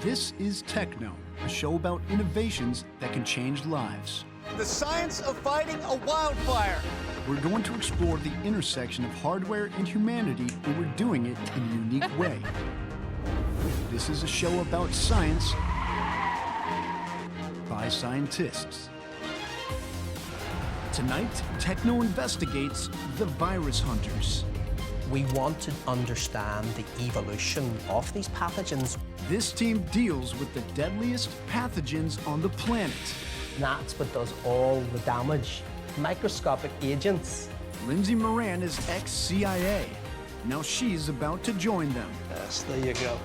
This is TechKnow, a show about innovations that can change lives. The science of fighting a wildfire. We're going to explore the intersection of hardware and humanity, and we're doing it in a unique way. This is a show about science by scientists. Tonight, TechKnow investigates the virus hunters. We want to understand the evolution of these pathogens. This team deals with the deadliest pathogens on the planet. That's what does all the damage. Microscopic agents. Lindsay Moran is ex-CIA. Now she's about to join them. Yes, there you go.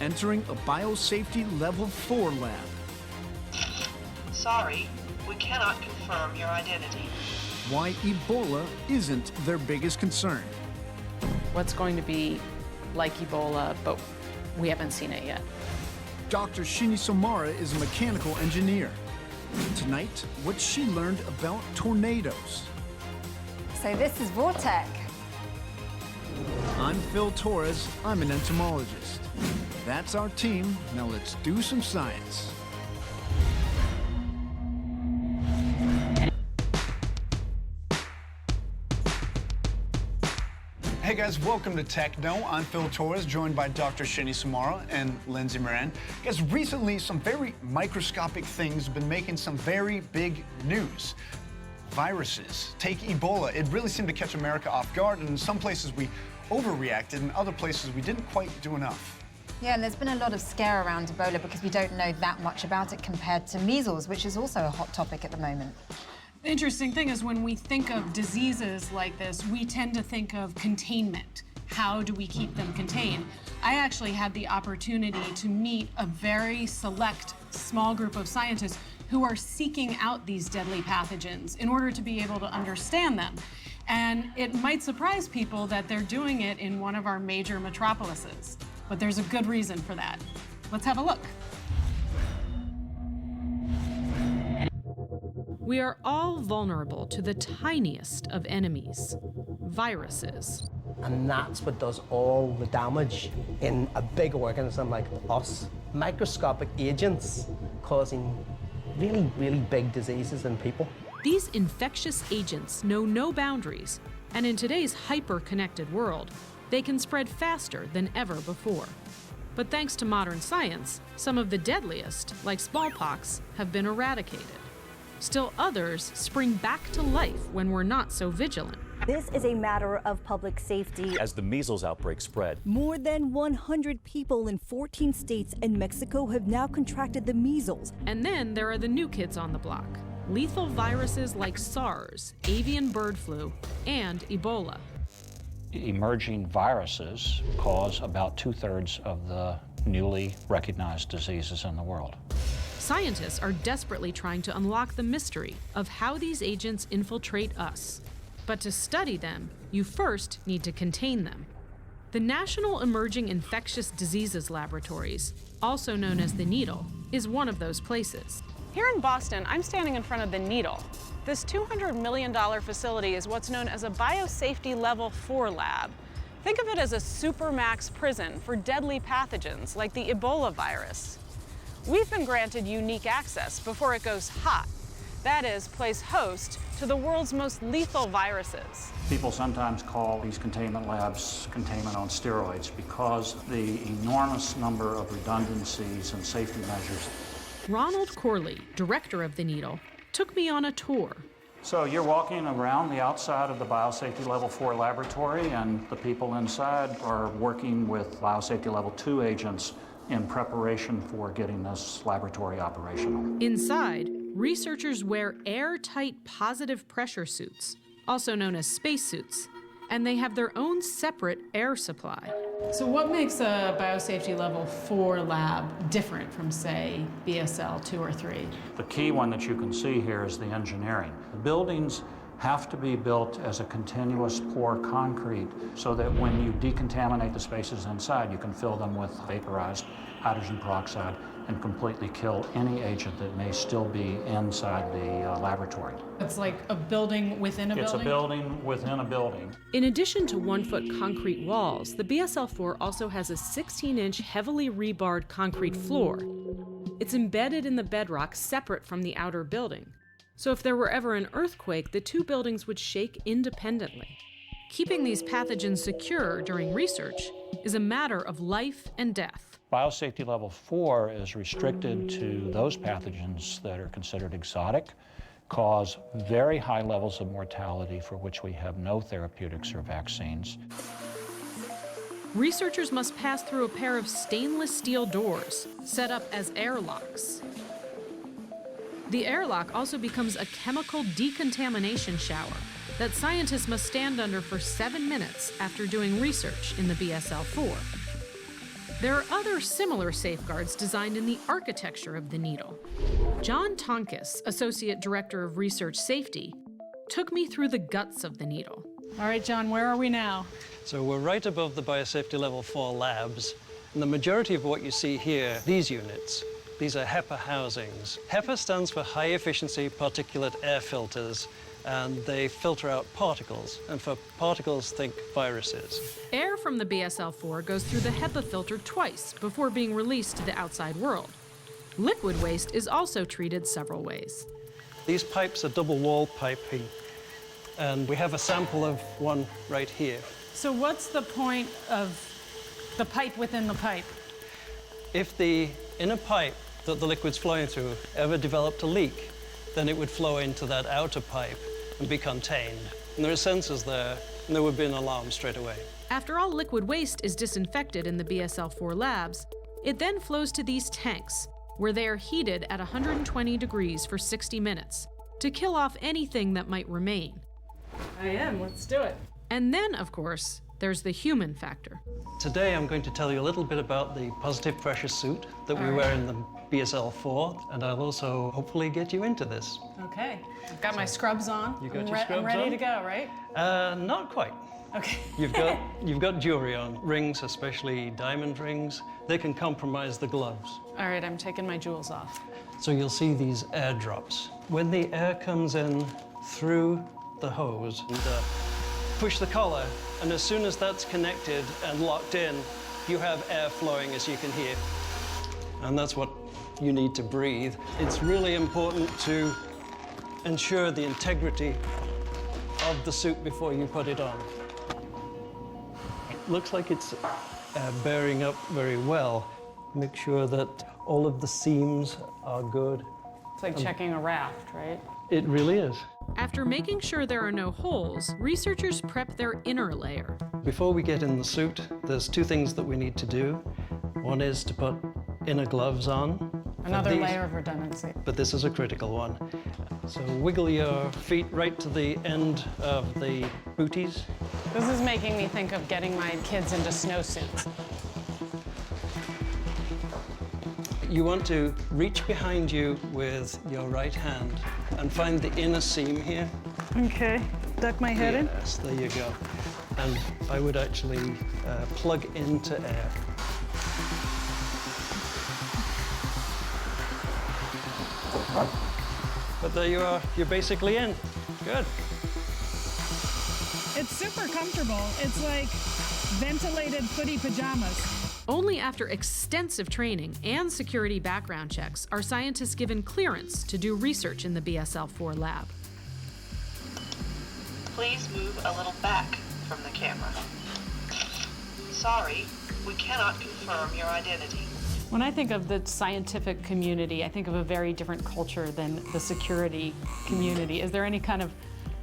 Entering a biosafety level 4 lab. Sorry, we cannot confirm your identity. Why Ebola isn't their biggest concern. What's going to be like Ebola, but we haven't seen it yet. Dr. Shini Samara is a mechanical engineer. Tonight, what she learned about tornadoes. So this is Vortec. I'm Phil Torres. I'm an entomologist. That's our team. Now let's do some science. Hey guys, welcome to TechKnow. I'm Phil Torres, joined by Dr. Shini Samara and Lindsay Moran. Guys, recently some very microscopic things have been making some very big news. Viruses. Take Ebola. It really seemed to catch America off guard, and in some places we overreacted, and other places we didn't quite do enough. Yeah, and there's been a lot of scare around Ebola because we don't know that much about it compared to measles, which is also a hot topic at the moment. The interesting thing is when we think of diseases like this, we tend to think of containment. How do we keep them contained? I actually had the opportunity to meet a very select small group of scientists who are seeking out these deadly pathogens in order to be able to understand them. And it might surprise people that they're doing it in one of our major metropolises, but there's a good reason for that. Let's have a look. We are all vulnerable to the tiniest of enemies, viruses. And that's what does all the damage in a big organism like us. Microscopic agents causing really, really big diseases in people. These infectious agents know no boundaries, and in today's hyper-connected world, they can spread faster than ever before. But thanks to modern science, some of the deadliest, like smallpox, have been eradicated. Still others spring back to life when we're not so vigilant. This is a matter of public safety. As the measles outbreak spread, More than 100 people in 14 states and Mexico have now contracted the measles. And then there are the new kids on the block. Lethal viruses like SARS, avian bird flu, and Ebola. Emerging viruses cause about 2/3 of the newly recognized diseases in the world. Scientists are desperately trying to unlock the mystery of how these agents infiltrate us. But to study them, you first need to contain them. The National Emerging Infectious Diseases Laboratories, also known as the Needle, is one of those places. Here in Boston, I'm standing in front of the Needle. This $200 million facility is what's known as a biosafety level 4 lab. Think of it as a supermax prison for deadly pathogens like the Ebola virus. We've been granted unique access before it goes hot. That is, plays host to the world's most lethal viruses. People sometimes call these containment labs containment on steroids because the enormous number of redundancies and safety measures. Ronald Corley, director of the Needle, took me on a tour. So you're walking around the outside of the Biosafety Level 4 laboratory, and the people inside are working with Biosafety Level 2 agents in preparation for getting this laboratory operational. Inside, researchers wear airtight positive pressure suits, also known as spacesuits, and they have their own separate air supply. So what makes a biosafety level 4 lab different from, say, BSL 2 or 3? The key one that you can see here is the engineering. The buildings have to be built as a continuous pour concrete so that when you decontaminate the spaces inside, you can fill them with vaporized hydrogen peroxide and completely kill any agent that may still be inside the laboratory. It's like a building within a building? It's a building within a building. In addition to 1-foot concrete walls, the BSL-4 also has a 16-inch heavily rebarred concrete floor. It's embedded in the bedrock separate from the outer building. So if there were ever an earthquake, the two buildings would shake independently. Keeping these pathogens secure during research is a matter of life and death. Biosafety level 4 is restricted to those pathogens that are considered exotic, cause very high levels of mortality for which we have no therapeutics or vaccines. Researchers must pass through a pair of stainless steel doors set up as airlocks. The airlock also becomes a chemical decontamination shower that scientists must stand under for 7 minutes after doing research in the BSL-4. There are other similar safeguards designed in the architecture of the needle. John Tonkus, Associate Director of Research Safety, took me through the guts of the needle. All right, John, where are we now? So we're right above the Biosafety Level 4 labs. And the majority of what you see here, these units, these are HEPA housings. HEPA stands for High Efficiency Particulate Air Filters, and they filter out particles. And for particles, think viruses. Air from the BSL-4 goes through the HEPA filter twice before being released to the outside world. Liquid waste is also treated several ways. These pipes are double-wall piping, and we have a sample of one right here. So what's the point of the pipe within the pipe? If the inner pipe that the liquid's flowing through ever developed a leak, then it would flow into that outer pipe and be contained. And there are sensors there, and there would be an alarm straight away. After all liquid waste is disinfected in the BSL-4 labs, it then flows to these tanks, where they are heated at 120 degrees for 60 minutes to kill off anything that might remain. I am, let's do it. And then, of course, there's the human factor. Today I'm going to tell you a little bit about the positive pressure suit that we wear in the BSL-4, and I'll also hopefully get you into this. Okay, I've got my scrubs on. You got your scrubs I'm ready on? to go, right? Not quite. Okay. You've got jewelry on, rings, especially diamond rings. They can compromise the gloves. All right, I'm taking my jewels off. So you'll see these air drops. When the air comes in through the hose, and push the collar, and as soon as that's connected and locked in, you have air flowing, as you can hear. And that's what you need to breathe. It's really important to ensure the integrity of the suit before you put it on. It looks like it's bearing up very well. Make sure that all of the seams are good. It's like checking a raft, right? It really is. After making sure there are no holes, researchers prep their inner layer. Before we get in the suit, there's two things that we need to do. One is to put inner gloves on. Another layer of redundancy. But this is a critical one. So wiggle your feet right to the end of the booties. This is making me think of getting my kids into snowsuits. You want to reach behind you with your right hand and find the inner seam here. Okay, duck my head in. Yes, there you go. And I would actually plug into air. But there you are, you're basically in. Good. It's super comfortable. It's like ventilated footy pajamas. Only after extensive training and security background checks are scientists given clearance to do research in the BSL-4 lab. Please move a little back from the camera. Sorry, we cannot confirm your identity. When I think of the scientific community, I think of a very different culture than the security community. Is there any kind of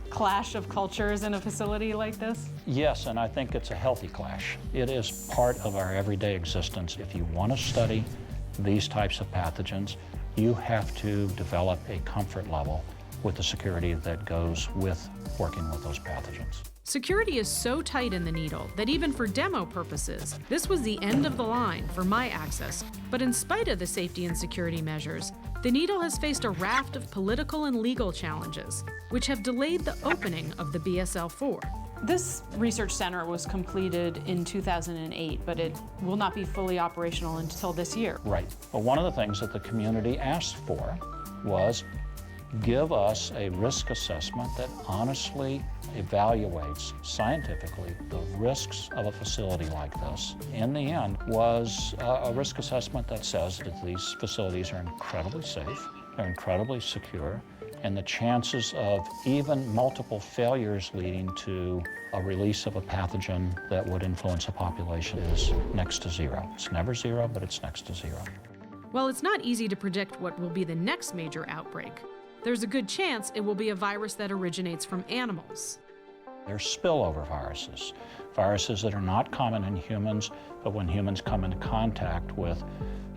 clash of cultures in a facility like this? Yes, and I think it's a healthy clash. It is part of our everyday existence. If you want to study these types of pathogens, you have to develop a comfort level with the security that goes with working with those pathogens. Security is so tight in the needle that even for demo purposes, this was the end of the line for my access. But in spite of the safety and security measures, the needle has faced a raft of political and legal challenges, which have delayed the opening of the BSL-4. This research center was completed in 2008, but it will not be fully operational until this year. Right. But one of the things that the community asked for was give us a risk assessment that honestly evaluates scientifically the risks of a facility like this. In the end, was a risk assessment that says that these facilities are incredibly safe, they're incredibly secure, and the chances of even multiple failures leading to a release of a pathogen that would influence a population is next to zero. It's never zero, but it's next to zero. While it's not easy to predict what will be the next major outbreak, there's a good chance it will be a virus that originates from animals. There's spillover viruses, viruses that are not common in humans, but when humans come into contact with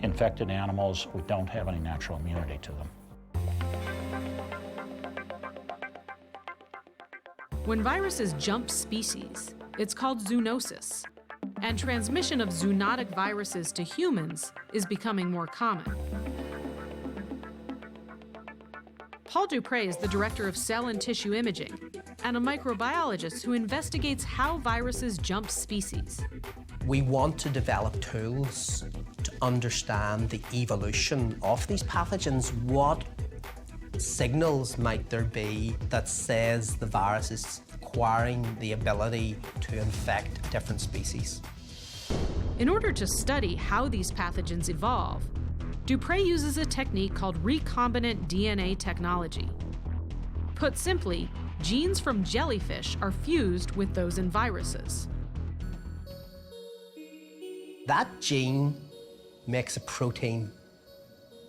infected animals, we don't have any natural immunity to them. When viruses jump species, it's called zoonosis, and transmission of zoonotic viruses to humans is becoming more common. Paul Dupré is the director of cell and tissue imaging and a microbiologist who investigates how viruses jump species. We want to develop tools to understand the evolution of these pathogens. What signals might there be that says the virus is acquiring the ability to infect different species? In order to study how these pathogens evolve, Dupré uses a technique called recombinant DNA technology. Put simply, genes from jellyfish are fused with those in viruses. That gene makes a protein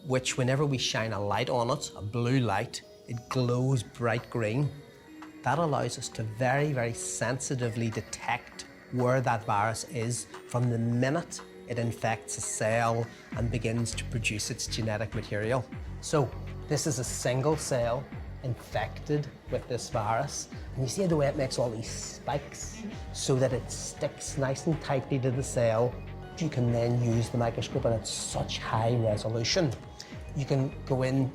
which, whenever we shine a light on it, a blue light, it glows bright green. That allows us to very, very sensitively detect where that virus is from the minute it infects a cell and begins to produce its genetic material. So this is a single cell infected with this virus. And you see the way it makes all these spikes so that it sticks nice and tightly to the cell. You can then use the microscope, and it's such high resolution. You can go in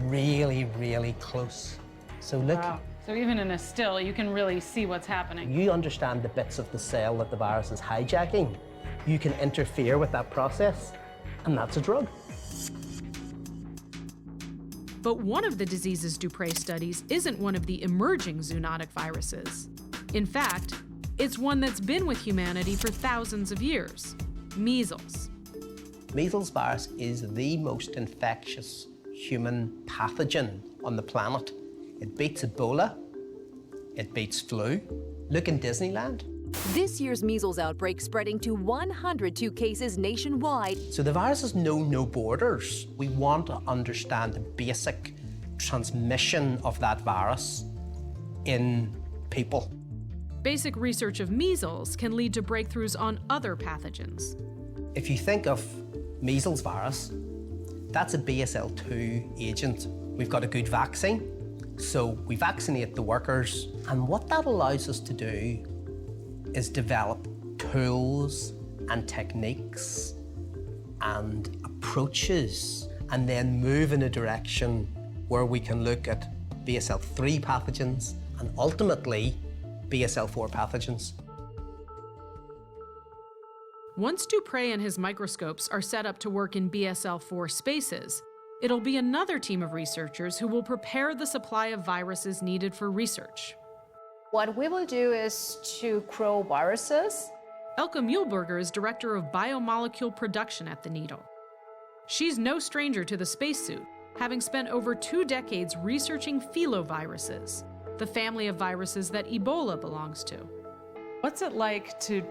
really, really close. So look. Wow. So even in a still, you can really see what's happening. You understand the bits of the cell that the virus is hijacking. You can interfere with that process, and that's a drug. But one of the diseases Dupré studies isn't one of the emerging zoonotic viruses. In fact, it's one that's been with humanity for thousands of years: measles. Measles virus is the most infectious human pathogen on the planet. It beats Ebola, it beats flu. Look in Disneyland. This year's measles outbreak spreading to 102 cases nationwide. So the viruses know no borders. We want to understand the basic transmission of that virus in people. Basic research of measles can lead to breakthroughs on other pathogens. If you think of measles virus, that's a BSL-2 agent. We've got a good vaccine, so we vaccinate the workers, and what that allows us to do is develop tools and techniques and approaches, and then move in a direction where we can look at BSL-3 pathogens and ultimately BSL-4 pathogens. Once Dupré and his microscopes are set up to work in BSL-4 spaces, it'll be another team of researchers who will prepare the supply of viruses needed for research. What we will do is to grow viruses. Elke Muehlberger is director of biomolecule production at the Needle. She's no stranger to the spacesuit, having spent over 2 decades researching filoviruses, the family of viruses that Ebola belongs to. What's it like to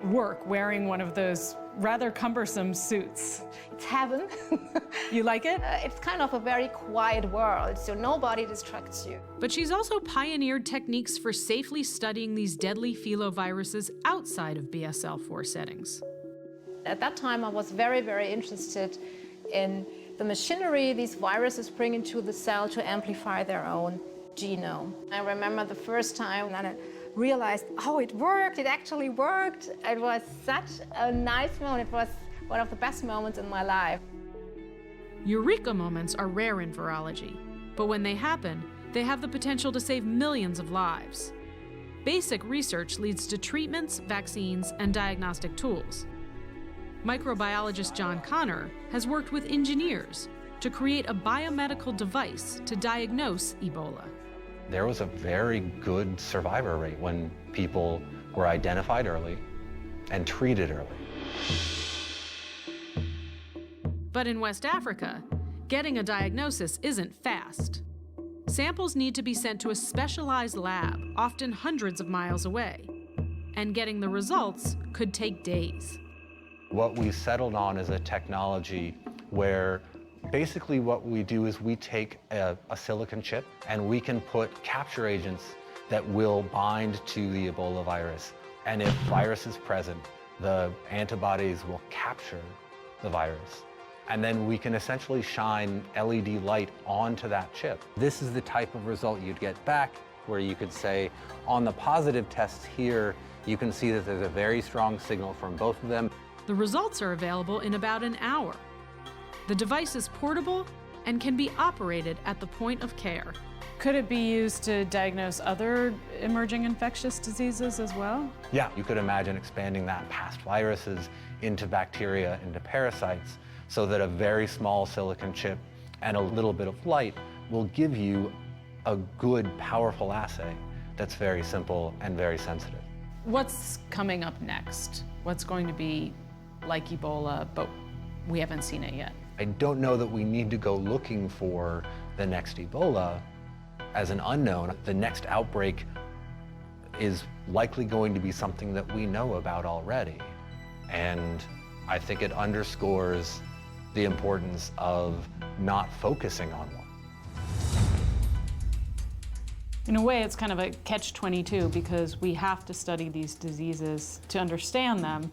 work wearing one of those rather cumbersome suits? It's heaven. You like it? It's kind of a very quiet world, so nobody distracts you. But she's also pioneered techniques for safely studying these deadly filoviruses outside of BSL-4 settings. At that time, I was very, very interested in the machinery these viruses bring into the cell to amplify their own genome. I remember the first time when I realized, oh, it worked, it actually worked. It was such a nice moment. It was one of the best moments in my life. Eureka moments are rare in virology, but when they happen, they have the potential to save millions of lives. Basic research leads to treatments, vaccines, and diagnostic tools. Microbiologist John Connor has worked with engineers to create a biomedical device to diagnose Ebola. There was a very good survivor rate when people were identified early and treated early. But in West Africa, getting a diagnosis isn't fast. Samples need to be sent to a specialized lab, often hundreds of miles away. And getting the results could take days. What we settled on is a technology where basically what we do is we take a silicon chip and we can put capture agents that will bind to the Ebola virus. And if virus is present, the antibodies will capture the virus. And then we can essentially shine LED light onto that chip. This is the type of result you'd get back, where you could say, on the positive tests here, you can see that there's a very strong signal from both of them. The results are available in about an hour. The device is portable and can be operated at the point of care. Could it be used to diagnose other emerging infectious diseases as well? Yeah, you could imagine expanding that past viruses into bacteria, into parasites, so that a very small silicon chip and a little bit of light will give you a good, powerful assay that's very simple and very sensitive. What's coming up next? What's going to be like Ebola, but we haven't seen it yet? I don't know that we need to go looking for the next Ebola as an unknown. The next outbreak is likely going to be something that we know about already. And I think it underscores the importance of not focusing on one. In a way, it's kind of a catch-22 because we have to study these diseases to understand them,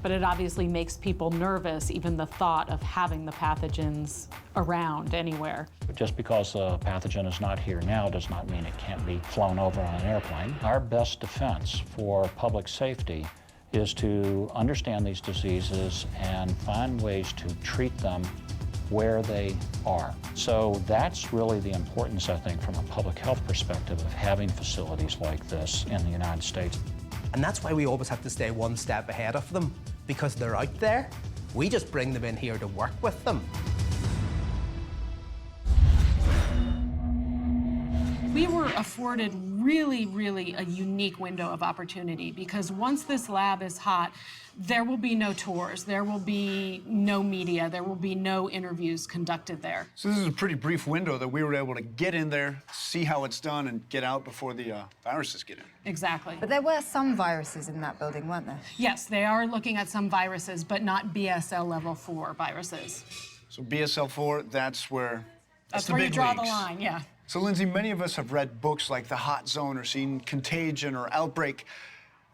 but it obviously makes people nervous, even the thought of having the pathogens around anywhere. Just because a pathogen is not here now does not mean it can't be flown over on an airplane. Our best defense for public safety is to understand these diseases and find ways to treat them where they are. So that's really the importance, I think, from a public health perspective of having facilities like this in the United States. And that's why we always have to stay one step ahead of them, because they're out there. We just bring them in here to work with them. We were afforded really a unique window of opportunity because once this lab is hot, there will be no tours, there will be no media, there will be no interviews conducted there. So this is a pretty brief window that we were able to get in there, see how it's done, and get out before the viruses get in. Exactly. But there were some viruses in that building, weren't there? Yes, they are looking at some viruses, but not BSL level 4 viruses. So BSL-4, that's where That's where you draw the line, yeah. So, Lindsay, many of us have read books like The Hot Zone or seen Contagion or Outbreak.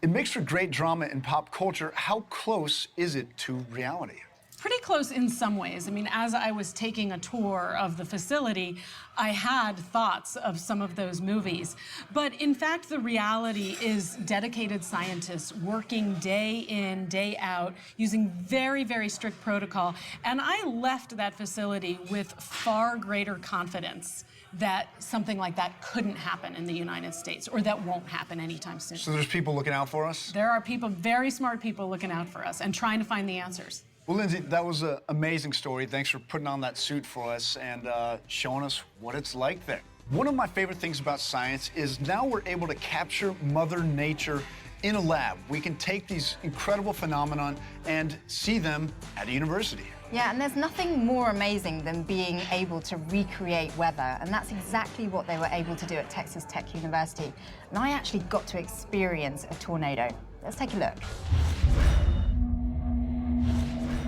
It makes for great drama in pop culture. How close is it to reality? Pretty close in some ways. I mean, as I was taking a tour of the facility, I had thoughts of some of those movies. But in fact, the reality is dedicated scientists working day in, day out, using very strict protocol. And I left that facility with far greater confidence that something like that couldn't happen in the United States, or that won't happen anytime soon. So there's people looking out for us? There are people, very smart people looking out for us and trying to find the answers. Well, Lindsay, that was an amazing story. Thanks for putting on that suit for us and showing us what it's like there. One of my favorite things about science is now we're able to capture Mother Nature in a lab. We can take these incredible phenomenon and see them at a university. Yeah, and there's nothing more amazing than being able to recreate weather, and that's exactly what they were able to do at Texas Tech University. And I actually got to experience a tornado. Let's take a look.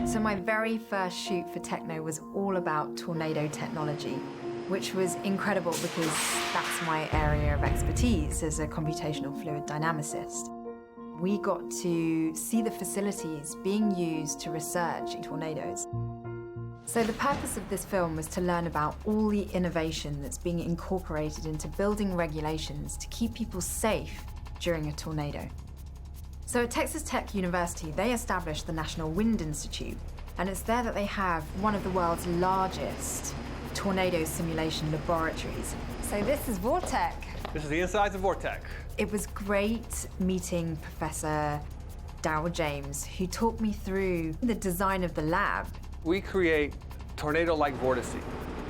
So my very first shoot for TechKnow was all about tornado technology, which was incredible because that's my area of expertise as a computational fluid dynamicist. We got to see the facilities being used to research tornadoes. So the purpose of this film was to learn about all the innovation that's being incorporated into building regulations to keep people safe during a tornado. So at Texas Tech University, they established the National Wind Institute, And it's there that they have one of the world's largest tornado simulation laboratories. So this is Vortec. This is the insides of Vortec. It was great meeting Professor Darrell James, who talked me through the design of the lab. We create tornado-like vortices,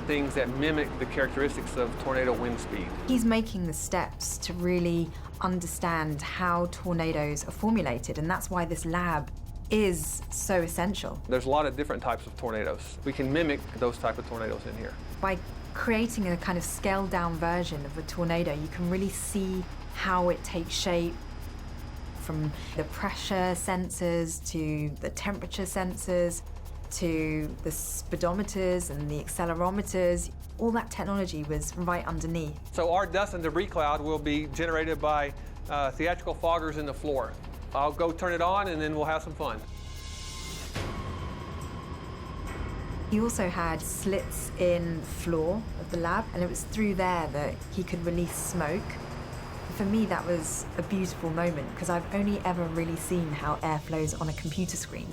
things that mimic the characteristics of tornado wind speed. He's making the steps to really understand how tornadoes are formulated, and that's why this lab is so essential. There's a lot of different types of tornadoes. We can mimic those type of tornadoes in here. By creating a kind of scaled-down version of a tornado, you can really see how it takes shape, from the pressure sensors to the temperature sensors to the speedometers and the accelerometers. All that technology was right underneath. So our dust and debris cloud will be generated by theatrical foggers in the floor. I'll go turn it on and then we'll have some fun. He also had slits in the floor of the lab, and it was through there that he could release smoke. For me, that was a beautiful moment because I've only ever really seen how air flows on a computer screen.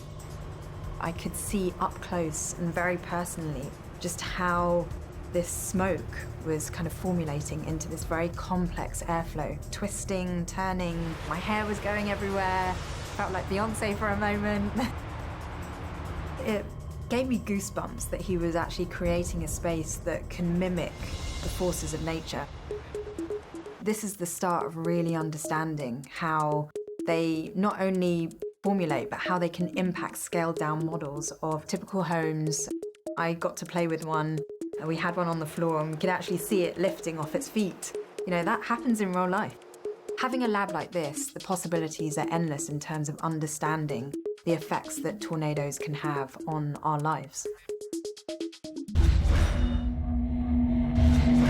I could see up close and very personally just how this smoke was kind of formulating into this very complex airflow, twisting, turning. My hair was going everywhere. Felt like Beyonce for a moment. It gave me goosebumps that he was actually creating a space that can mimic the forces of nature. This is the start of really understanding how they not only formulate, but how they can impact scaled-down models of typical homes. I got to play with one, and we had one on the floor, and we could actually see it lifting off its feet. You know, that happens in real life. Having a lab like this, the possibilities are endless in terms of understanding the effects that tornadoes can have on our lives.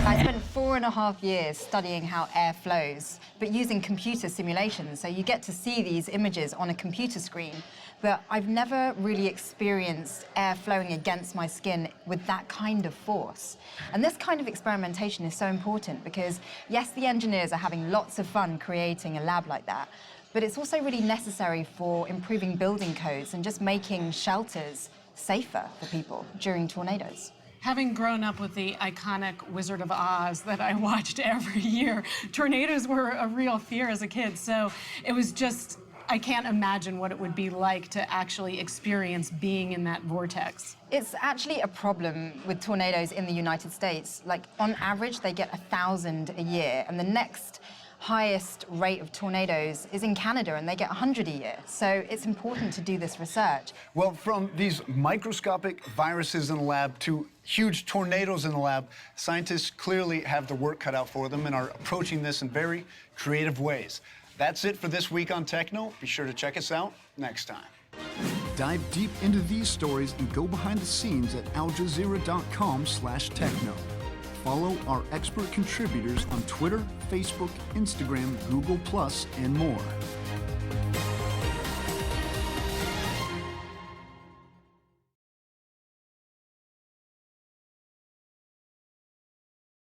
I spent 4.5 years studying how air flows, but using computer simulations. So you get to see these images on a computer screen, but I've never really experienced air flowing against my skin with that kind of force. And this kind of experimentation is so important because, yes, the engineers are having lots of fun creating a lab like that, but it's also really necessary for improving building codes and just making shelters safer for people during tornadoes. Having grown up with the iconic Wizard of Oz that I watched every year, tornadoes were a real fear as a kid. So it was just, I can't imagine what it would be like to actually experience being in that vortex. It's actually a problem with tornadoes in the United States. Like, on average, they get 1,000 a year, and the next highest rate of tornadoes is in Canada, and they get 100 a year. So it's important to do this research. Well, from these microscopic viruses in the lab to huge tornadoes in the lab, scientists clearly have the work cut out for them and are approaching this in very creative ways. That's it for this week on TechKnow. Be sure to check us out next time. Dive deep into these stories and go behind the scenes at aljazeera.com/techknow. Follow our expert contributors on Twitter, Facebook, Instagram, Google+, and more.